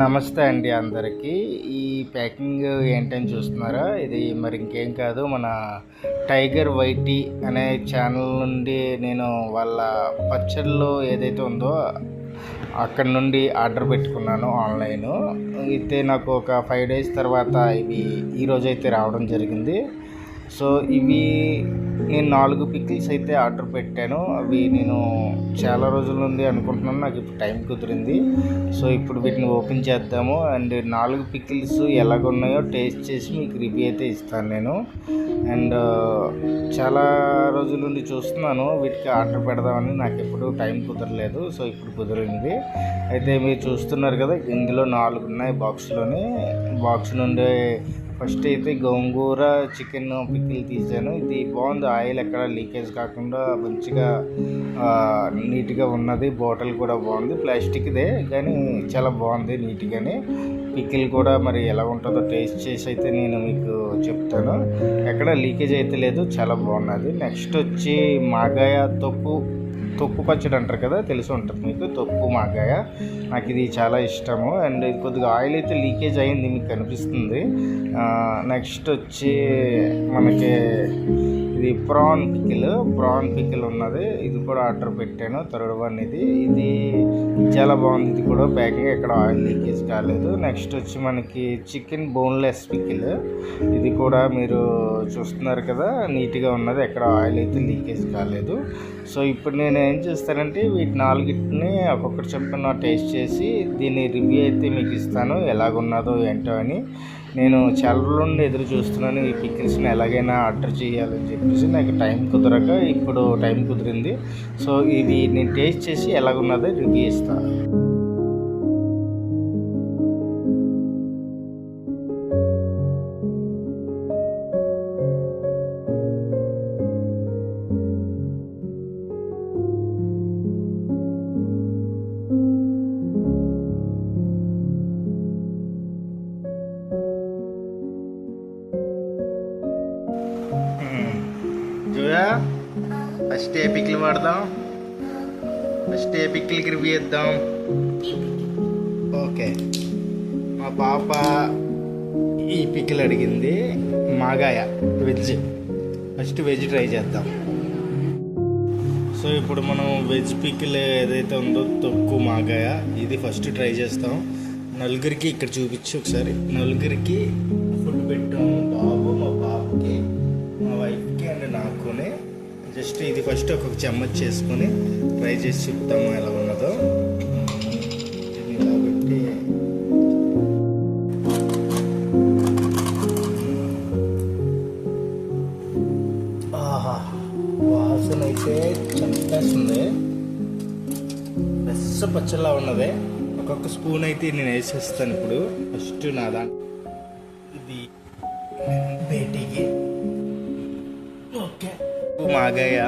నమస్తే అండి అందరికీ. ఈ ప్యాకింగ్ ఏంటని చూస్తున్నారా? ఇది మరి ఇంకేం కాదు, మన టైగర్ వైటీ అనే ఛానల్ నుండి నేను వాళ్ళ పచ్చళ్ళు ఏదైతే ఉందో అక్కడ నుండి ఆర్డర్ పెట్టుకున్నాను ఆన్లైన్. అయితే నాకు ఒక 5 days తర్వాత ఇవి ఈరోజైతే రావడం జరిగింది. సో ఇవి నేను 4 పికిల్స్ అయితే ఆర్డర్ పెట్టాను. అవి నేను చాలా రోజుల నుండి అనుకుంటున్నాను, నాకు ఇప్పుడు టైం కుదిరింది. సో ఇప్పుడు వీటిని ఓపెన్ చేద్దాము అండ్ 4 పికిల్స్ ఎలాగున్నాయో టేస్ట్ చేసి మీకు రివ్యూ అయితే ఇస్తాను నేను. అండ్ చాలా రోజుల నుండి చూస్తున్నాను వీటికి ఆర్డర్ పెడదామని, నాకు ఎప్పుడు టైం కుదరలేదు. సో ఇప్పుడు కుదిరింది. అయితే మీరు చూస్తున్నారు కదా, ఇందులో 4 ఉన్నాయి బాక్స్లోని. బాక్స్ నుండి ఫస్ట్ అయితే గోంగూర చికెన్ పికిల్ తీసాను. ఇది బాగుంది, ఆయిల్ ఎక్కడ లీకేజ్ కాకుండా మంచిగా నీట్గా ఉన్నది. బాటిల్ కూడా బాగుంది, ప్లాస్టిక్దే కానీ చాలా బాగుంది నీట్గానే. పికిల్ కూడా మరి ఎలా ఉంటుందో టేస్ట్ చేసి అయితే నేను మీకు చెప్తాను. ఎక్కడ లీకేజ్ అయితే లేదు, చాలా బాగున్నది. నెక్స్ట్ వచ్చి మాగాయ తొక్కు పచ్చడి అంటారు కదా, తెలిసి ఉంటుంది మీకు, తొక్కు మాగాయ. నాకు ఇది చాలా ఇష్టము. అండ్ ఇది కొద్దిగా ఆయిల్ అయితే లీకేజ్ అయింది, మీకు కనిపిస్తుంది. నెక్స్ట్ వచ్చి మనకి ఇది ప్రాన్ పికిల్ ఉన్నది. ఇది కూడా ఆర్డర్ పెట్టాను, థర్డ్ వన్. ఇది చాలా బాగుంది. ఇది కూడా ప్యాకింగ్ ఎక్కడ ఆయిల్ లీకేజ్ కాలేదు. నెక్స్ట్ వచ్చి మనకి చికెన్ బోన్లెస్ పికిల్. ఇది కూడా మీరు చూస్తున్నారు కదా, నీట్గా ఉన్నది, ఎక్కడ ఆయిల్ అయితే లీకేజ్ కాలేదు. సో ఇప్పుడు నేను ఏం చేస్తానంటే వీటి 4ని ఒక్కొక్కటి చెప్పిన టేస్ట్ చేసి దీని రివ్యూ అయితే మీకు ఇస్తాను, ఎలాగున్నదో ఏంటో అని. నేను చాలా రోజుల నుండి ఎదురు చూస్తున్నాను ఈ పికిల్స్ని ఎలాగైనా ఆర్డర్ చేయాలని చెప్పేసి. నాకు టైం కుదరక ఇప్పుడు టైం కుదిరింది. సో ఇవి నేను టేస్ట్ చేసి ఎలాగున్నదో రివ్యూ ఇస్తాను. జోయా, ఫస్ట్ ఏ పికిల్ వాడదాం? ఫస్ట్ ఏ పికిల్కి రివ్యూ ఇద్దాం? ఓకే, మా పాప ఈ పికిల్ అడిగింది, మాగాయ వెజ్. ఫస్ట్ వెజ్ ట్రై చేద్దాం. సో ఇప్పుడు మనం వెజ్ పికిల్ ఏదైతే ఉందో తొక్కు మాగాయ, ఇది ఫస్ట్ ట్రై చేస్తాం. నలుగురికి ఇక్కడ చూపించి ఒకసారి. నలుగురికి ఫుడ్ పెట్టాము, బాబు, మా పాపకి, మా వైఫ్కి అండ్ నాకునే. జస్ట్ ఇది ఫస్ట్ ఒక్కొక్క చెమ్మచ్ చేసుకొని ట్రై చేసి చెప్తాము ఎలా ఉన్నదో. కాబట్టి ఆహా, వాసన అయితే చంపేస్తుంది. బెస్స పచ్చలా ఉన్నదే. ఒక్కొక్క స్పూన్ అయితే నేను వేసేస్తాను ఇప్పుడు. ఫస్ట్ నా ఇది బేటీకి. ఓకే, మాగాయ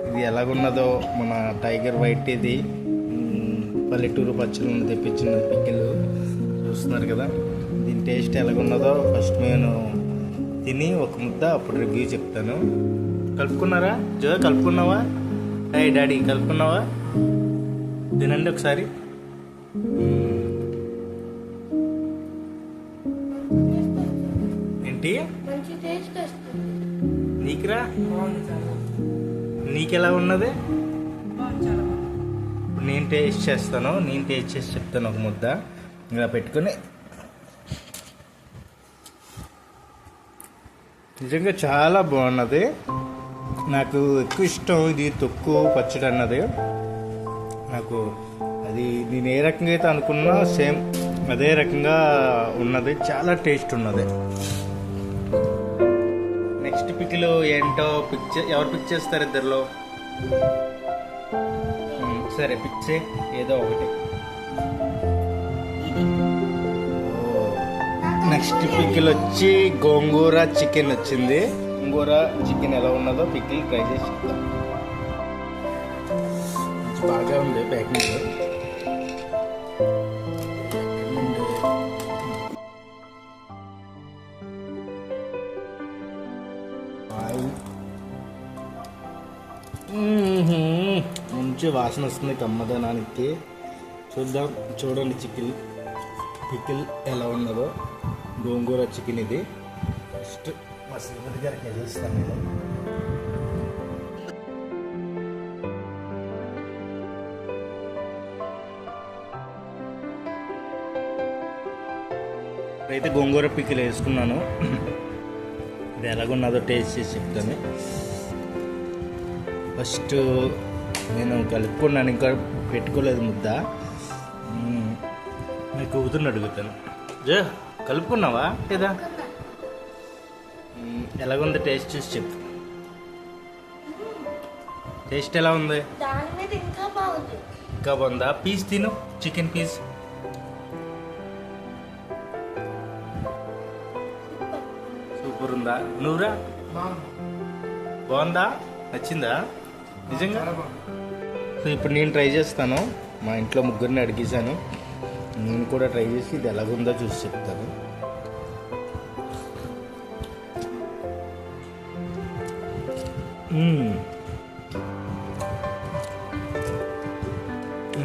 ఇది ఎలాగున్నదో, మన టైగర్ వైట్ ఇది పల్లెటూరు పచ్చళ్ళు తెప్పించిన పికిల్ చూస్తున్నారు కదా. దీని టేస్ట్ ఎలాగున్నదో ఫస్ట్ నేను తిని ఒక ముద్ద అప్పుడు రివ్యూ చెప్తాను. కలుపుకున్నారా జో? కలుపుకున్నావా? డాడీ కలుపుకున్నావా? తినండి ఒకసారి. ఏంటి నీకురా? నీకెలా ఉన్నది? నేను టేస్ట్ చేస్తాను, నేను టేస్ట్ చేసి చెప్తాను. ఒక ముద్ద ఇలా పెట్టుకొని. నిజంగా చాలా బాగున్నది, నాకు ఎక్కువ ఇష్టం ఇది తొక్కు పచ్చడి అన్నది. నాకు అది నేను ఏ రకంగా అయితే అనుకున్నా సేమ్ అదే రకంగా ఉన్నది, చాలా టేస్ట్ ఉన్నది. నెక్స్ట్ పికిల్ ఏంటో ఎవరు పిక్ చేస్తారు ఇద్దరిలో? సరే పిక్ చే, ఏదో ఒకటి. నెక్స్ట్ పికిల్ వచ్చి గోంగూర చికెన్ వచ్చింది. గోంగూర చికెన్ ఎలా ఉన్నదో పికిల్ ట్రై చేసి చెప్తాం. బాగా ఉంది ప్యాకింగ్. మంచి వాసన వస్తుంది కమ్మదనానికి. చూద్దాం, చూడండి చికెన్ పికిల్ ఎలా ఉన్నదో గోంగూర చికెన్ ఇది ఫస్ట్ మా శ్రీమతి గారికి వెళ్ళిస్తాను నేను. అయితే గోంగూర పికిల్ వేసుకున్నాను, ఇది ఎలాగున్నదో టేస్ట్ చేసి చెప్తాను. ఫస్ట్ నేను కలుపుకున్నాను, ఇంకా పెట్టుకోలేదు ముద్ద. నేను కూతుర్ని అడుగుతాను, కలుపుకున్నావా లేదా, ఎలాగుంది టేస్ట్ చూసి చెప్పు. టేస్ట్ ఎలా ఉంది? ఇంకా బాగుందా? పీస్ తిను, చికెన్ పీస్. సూపర్ ఉందా? నువ్వురా బాగుందా? నచ్చిందా నిజంగా? సో ఇప్పుడు నేను ట్రై చేస్తాను. మా ఇంట్లో ముగ్గురిని అడిగేశాను, నేను కూడా ట్రై చేసి ఇది ఎలాగుందో చూసి చెప్తాను.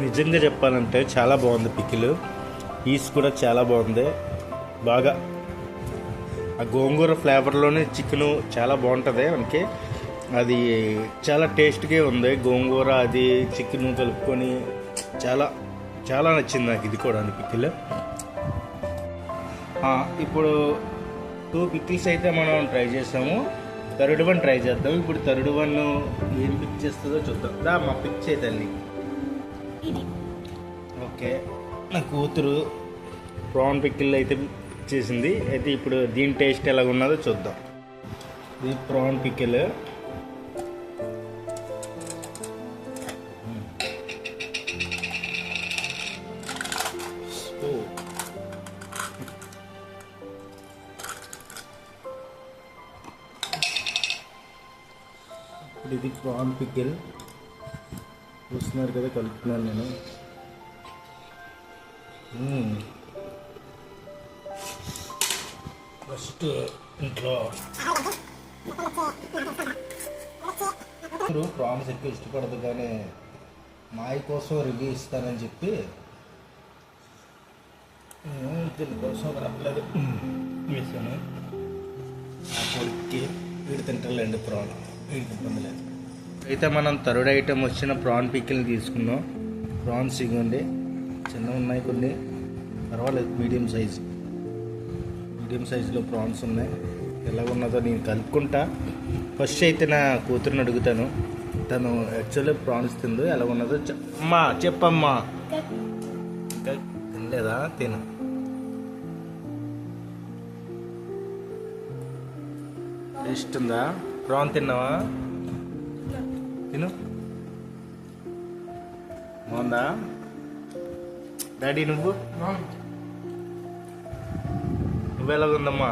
నిజంగా చెప్పాలంటే చాలా బాగుంది పికిల్. పీస్ కూడా చాలా బాగుంది. బాగా ఆ గోంగూర ఫ్లేవర్లోనే చికెను చాలా బాగుంటుంది మనకి. అది చాలా టేస్ట్గా ఉంది. గోంగూర అది చికెన్ కలుపుకొని చాలా చాలా నచ్చింది నాకు ఇది కూడా పికిల్. ఇప్పుడు 2 పికిల్స్ అయితే మనం ట్రై చేసాము. థర్డ్ వన్ ట్రై చేద్దాం. ఇప్పుడు థర్డ్ వన్ ఏం పిక్ చేస్తుందో చూద్దాం. మా పిక్ చేయి తల్లి. ఓకే, నా కూతురు ప్రాన్ పికిల్ అయితే చేసింది. అయితే ఇప్పుడు దీని టేస్ట్ ఎలాగ ఉన్నదో చూద్దాం. ఇది ప్రాన్ పికిల్. ఇప్పుడు ఇది ప్రాన్ పికిల్ చూస్తున్నారు కదా, కలుపుతున్నాను నేను. ఫస్ట్ ఇంట్లో ప్రాన్స్ ఎక్కువ ఇష్టపడదు, కానీ మాయ కోసం రివ్యూ ఇస్తానని చెప్పి దీనికోసం రావట్లేదు వేసాను. ఆ కొడుక్కి వీడు తింటారులేండి ప్రాన్, వీడికి ఇబ్బంది లేదు. అయితే మనం థర్డ్ ఐటెం వచ్చిన ప్రాన్ పికిల్ని తీసుకున్నాం. ప్రాన్స్ ఇవ్వండి, చిన్నవి ఉన్నాయి కొన్ని, పర్వాలేదు. మీడియం సైజులో ప్రాన్స్ ఉన్నాయి. ఎలా ఉన్నదో నేను కలుపుకుంటా. ఫస్ట్ అయితే నా కూతురుని అడుగుతాను, తను యాక్చువల్లీ ప్రాన్స్ తిందో, ఎలా ఉన్నదో అమ్మా చెప్పమ్మా. ఇంకా తినలేదా? తిను. టేస్ట్ ఉందా? ప్రాన్ తిన్నావా? తిను. బాగుందా డాడీ? నువ్వెలాగుందమ్మా?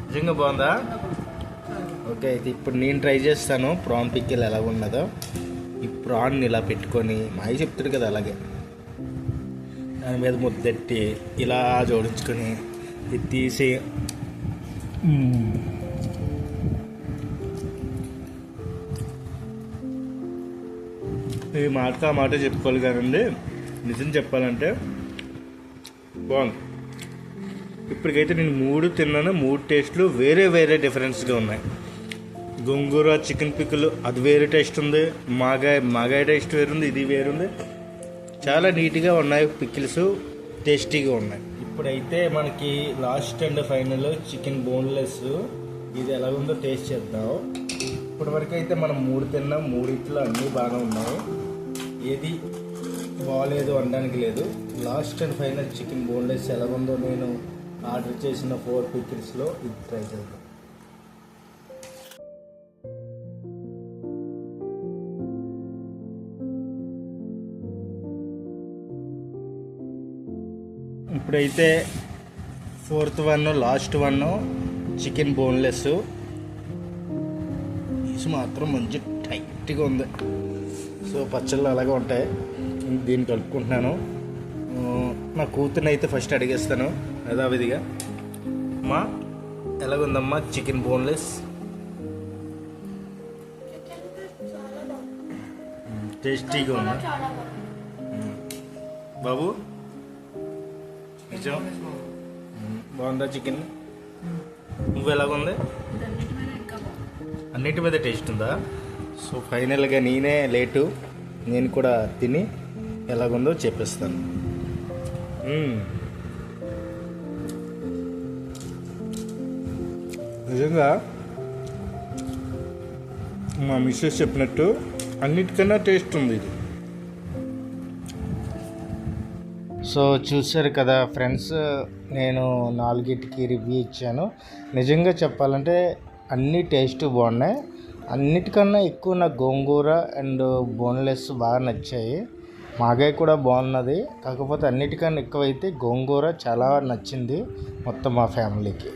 నిజంగా బాగుందా? ఓకే, అయితే ఇప్పుడు నేను ట్రై చేస్తాను ప్రాన్ పికిల్ ఎలా ఉన్నదో. ఈ ప్రాన్ని ఇలా పెట్టుకొని, మాయ చెప్తాడు కదా అలాగే, దాని మీద ముద్దెట్టి ఇలా జోడించుకొని ఇది తీసి ఈ మాట ఆ మాట చెప్పుకోవాలి కానండి, నిజం చెప్పాలంటే బాగుంది. ఇప్పటికైతే నేను 3 తిన్నాను. 3 టేస్ట్లు వేరే వేరే డిఫరెన్స్గా ఉన్నాయి. గోంగూర చికెన్ పికిల్ అది వేరే టేస్ట్ ఉంది, మాగాయ టేస్ట్ వేరుంది, ఇది వేరుంది. చాలా నీట్గా ఉన్నాయి పికిల్స్, టేస్టీగా ఉన్నాయి. ఇప్పుడైతే మనకి last and final chicken boneless, ఇది ఎలా ఉందో టేస్ట్ చేద్దాం. ఇప్పటివరకు అయితే మనం 3 తిన్నాం, 3 అన్నీ బాగానే ఉన్నాయి, ఏది బాగాలేదు అనడానికి లేదు. Last and final chicken boneless ఎలా ఉందో నేను ఆర్డర్ చేసిన 4 పికిల్స్లో ఇది ట్రై చేద్దాం. ఇప్పుడైతే 4th one, last one chicken boneless. Piece మాత్రం మంచి టైట్గా ఉంది. సో పచ్చళ్ళు అలాగే ఉంటాయి. దీన్ని కలుపుకుంటున్నాను. నా కూతుర్ని అయితే ఫస్ట్ అడిగేస్తాను యథావిధిగా. అమ్మా ఎలాగుందమ్మా చికెన్ బోన్లెస్? టేస్టీగా ఉందా బాబు? నిజం బాగుందా చికెన్? నువ్వు ఎలాగుంది? అన్నిటి మీద టేస్ట్ ఉందా? సో ఫైనల్గా నేనే లేటు, నేను కూడా తిని ఎలాగుందో చెప్పిస్తాను. నిజంగా మా మిస్సెస్ చెప్పినట్టు అన్నిటికన్నా టేస్ట్ ఉంది ఇది. సో చూశారు కదా ఫ్రెండ్స్, నేను 4కి రివ్యూ ఇచ్చాను. నిజంగా చెప్పాలంటే అన్ని టేస్ట్ బాగున్నాయి. అన్నిటికన్నా ఎక్కువ నాకు గోంగూర అండ్ బోన్లెస్ బాగా నచ్చాయి. మాగాయ కూడా బాగున్నది, కాకపోతే అన్నిటికన్నా ఎక్కువైతే గోంగూర చాలా నచ్చింది మొత్తం మా ఫ్యామిలీకి.